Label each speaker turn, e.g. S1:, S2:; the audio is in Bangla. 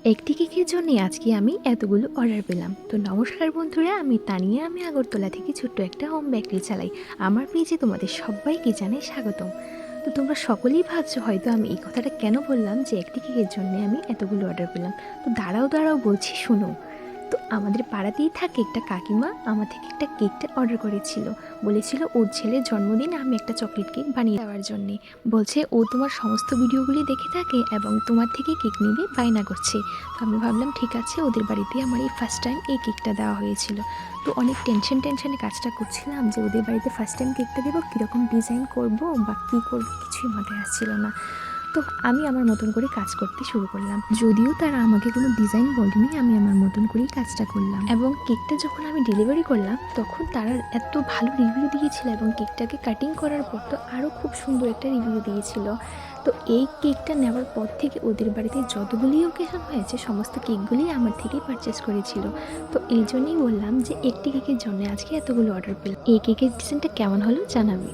S1: একটি কেকের জন্য আজকে আমি এতগুলো অর্ডার পেলাম। তো নমস্কার বন্ধুরা, আমি তানিয়া। আমি আগরতলা থেকে ছোট্ট একটা হোম বেকারি চালাই। আমার পেজে তোমাদের সবাইকে জানাই স্বাগতম। তো তোমরা সকলেই ভাবছো হয়তো আমি এই কথাটা কেন বললাম যে একটি কেকের জন্য আমি এতগুলো অর্ডার পেলাম। তো দাঁড়াও দাঁড়াও বলছি, শোনো। তো আমাদের পাড়াতেই থাকে একটা কাকিমা আমার থেকে একটা কেকটা অর্ডার করেছিল। বলেছিল ওর ছেলের জন্মদিনে আমি একটা চকলেট কেক বানিয়ে দেওয়ার জন্যে। বলছে ও তোমার সমস্ত ভিডিওগুলি দেখে থাকে এবং তোমার থেকে কেক নেবে বায়না করছে। তো আমি ভাবলাম ঠিক আছে, ওদের বাড়িতে আমার এই ফার্স্ট টাইম এই কেকটা দেওয়া হয়েছিল। তো অনেক টেনশনে কাজটা করছিলাম যে ওদের বাড়িতে ফার্স্ট টাইম কেকটা দেবো, কীরকম ডিজাইন করব বা কী করবো কিছুই মাথায় আসছিল না। তো আমি আমার মতন করে কাজ করতে শুরু করলাম। যদিও তারা আমাকে কোনো ডিজাইন বলেনি, আমি আমার মতন করেই কাজটা করলাম। এবং কেকটা যখন আমি ডেলিভারি করলাম তখন তারা এত ভালো রিভিউ দিয়েছিল এবং কেকটাকে কাটিং করার পর তো আরও খুব সুন্দর একটা রিভিউ দিয়েছিল। তো এই কেকটা নেওয়ার পর থেকে ওদের বাড়িতে যতগুলি ওকেশন হয়েছে সমস্ত কেকগুলি আমার থেকেই পারচেস করেছিল। তো এই জন্যই বললাম যে একটি কেকের জন্য আজকে এতগুলো অর্ডার পেলাম। এই কেকের ডিজাইনটা কেমন হলো জানাবে।